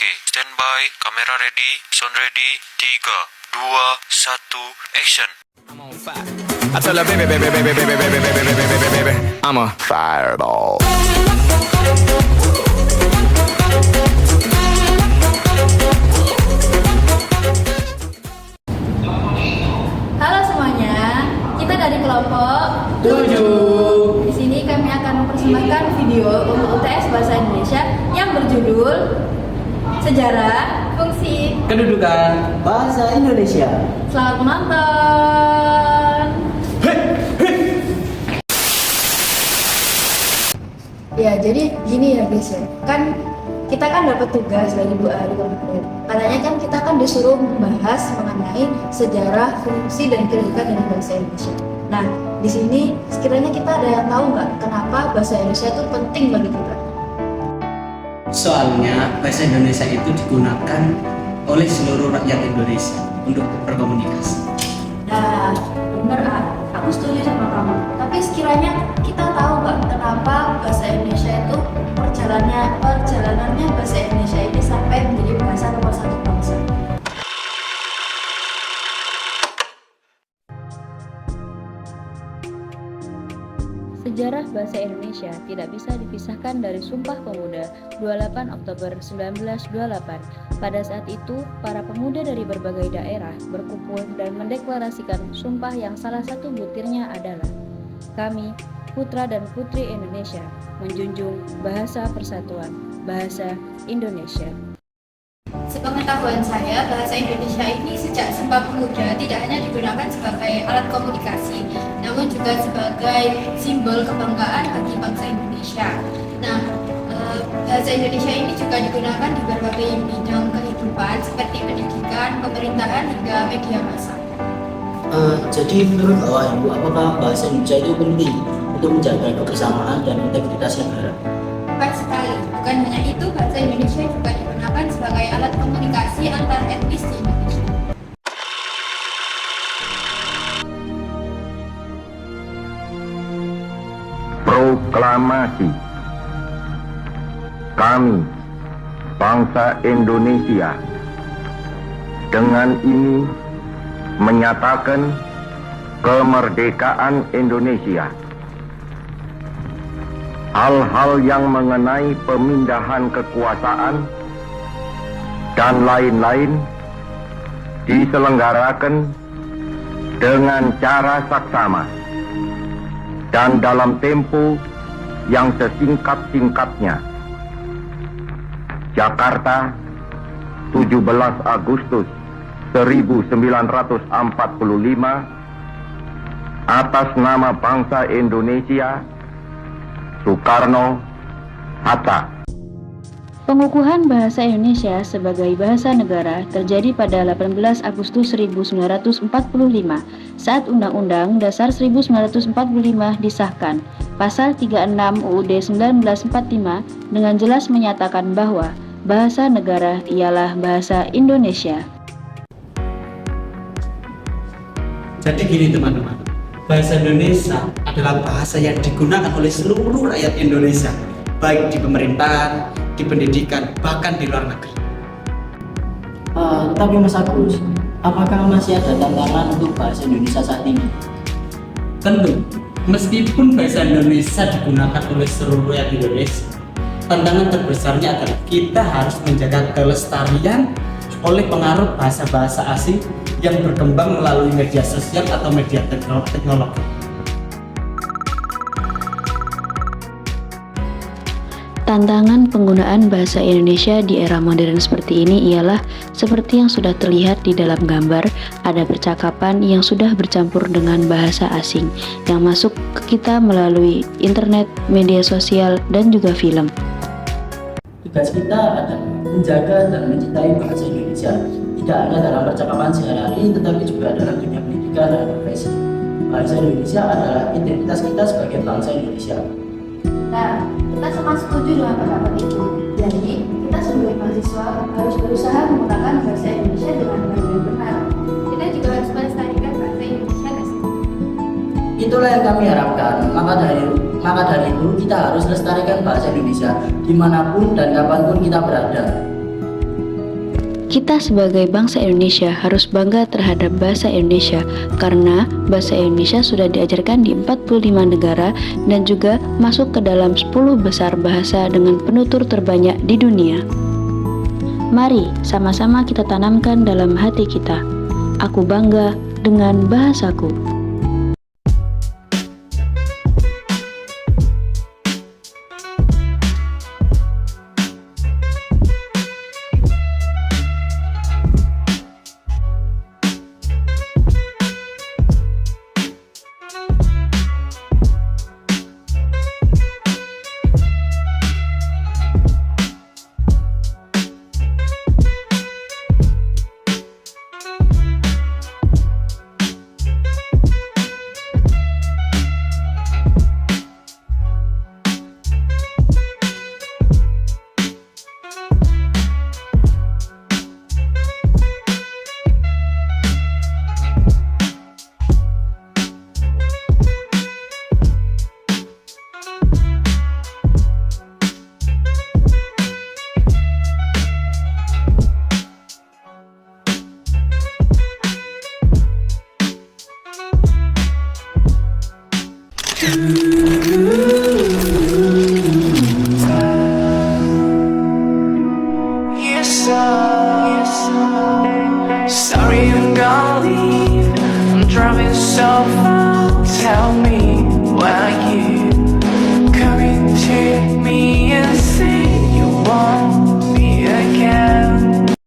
Oke, standby, kamera ready, sound ready, 3, 2, 1, action. I'm on fire. I tell her, baby, baby, baby, baby, baby, baby, baby, baby, baby, baby, I'm a fireball. Halo semuanya, kita dari kelompok 7. Di sini kami akan mempersembahkan video untuk UTS Bahasa Indonesia yang berjudul Sejarah, Fungsi. Kedudukan bahasa Indonesia. Selamat menonton. Ya, jadi gini ya guys ya. Kan kita kan dapat tugas dari Bu Ari kemarin. Katanya kan kita kan disuruh membahas mengenai sejarah, fungsi dan kedudukan dari bahasa Indonesia. Nah, di sini sekiranya kita ada yang tahu nggak kenapa bahasa Indonesia itu penting bagi kita? Soalnya bahasa Indonesia itu digunakan oleh seluruh rakyat Indonesia untuk berkomunikasi. Nah, bener ah, aku setuju sama kamu. Tapi sekiranya kita tahu nggak kenapa bahasa Indonesia itu perjalanannya bahasa Indonesia ini sampai menjadi bahasa nomor satu bangsa. Sejarah bahasa Indonesia tidak bisa dipisahkan dari Sumpah Pemuda 28 Oktober 1928. Pada saat itu, para pemuda dari berbagai daerah berkumpul dan mendeklarasikan sumpah yang salah satu butirnya adalah kami, putra dan putri Indonesia, menjunjung bahasa persatuan, bahasa Indonesia. Sepengetahuan saya, bahasa Indonesia ini sejak Sumpah Pemuda tidak hanya digunakan sebagai alat komunikasi, namun juga sebagai simbol kebanggaan bagi bangsa Indonesia. Nah, bahasa Indonesia ini juga digunakan di berbagai bidang kehidupan seperti pendidikan, pemerintahan, hingga media massa. Jadi menurut Bapak Ibu, apakah bahasa Indonesia itu penting untuk menjaga kebersamaan dan integritas negara? Tepat sekali, bukan hanya itu, bahasa Indonesia juga digunakan sebagai alat komunikasi antar etnis di Indonesia. Proklamasi. Kami, bangsa Indonesia, dengan ini menyatakan kemerdekaan Indonesia. Hal-hal yang mengenai pemindahan kekuasaan dan lain-lain diselenggarakan dengan cara saksama dan dalam tempo yang sesingkat-singkatnya. Jakarta, 17 Agustus 1945, atas nama bangsa Indonesia, Soekarno, Hatta. Pengukuhan bahasa Indonesia sebagai bahasa negara terjadi pada 18 Agustus 1945 saat Undang-Undang Dasar 1945 disahkan. Pasal 36 UUD 1945 dengan jelas menyatakan bahwa bahasa negara ialah bahasa Indonesia. Jadi gini teman-teman, bahasa Indonesia adalah bahasa yang digunakan oleh seluruh rakyat Indonesia, baik di pemerintahan, di pendidikan, bahkan di luar negeri. Tapi Mas Agus, apakah masih ada tantangan untuk bahasa Indonesia saat ini? Tentu, meskipun bahasa Indonesia digunakan oleh seluruh rakyat Indonesia, tantangan terbesarnya adalah kita harus menjaga kelestarian oleh pengaruh bahasa-bahasa asing yang berkembang melalui media sosial atau media teknologi. Tantangan penggunaan bahasa Indonesia di era modern seperti ini ialah seperti yang sudah terlihat di dalam gambar, ada percakapan yang sudah bercampur dengan bahasa asing yang masuk ke kita melalui internet, media sosial, dan juga film. Tugas kita adalah menjaga dan mencintai bahasa Indonesia, tidak hanya dalam percakapan sehari-hari, tetapi juga dalam dunia pendidikan dan profesi. Bahasa Indonesia adalah identitas kita sebagai bangsa Indonesia. Nah, kita sangat setuju dengan pendapat itu. Jadi, kita sebagai mahasiswa harus berusaha menggunakan bahasa Indonesia dengan baik dan benar. Kita juga harus melestarikan bahasa Indonesia ke sini. Itulah yang kami harapkan. Maka dari itu kita harus lestarikan bahasa Indonesia dimanapun dan kapanpun kita berada. Kita sebagai bangsa Indonesia harus bangga terhadap bahasa Indonesia karena bahasa Indonesia sudah diajarkan di 45 negara dan juga masuk ke dalam 10 besar bahasa dengan penutur terbanyak di dunia. Mari sama-sama kita tanamkan dalam hati kita. Aku bangga dengan bahasaku. Sorry, I'm gonna leave. I'm driving so far. Tell me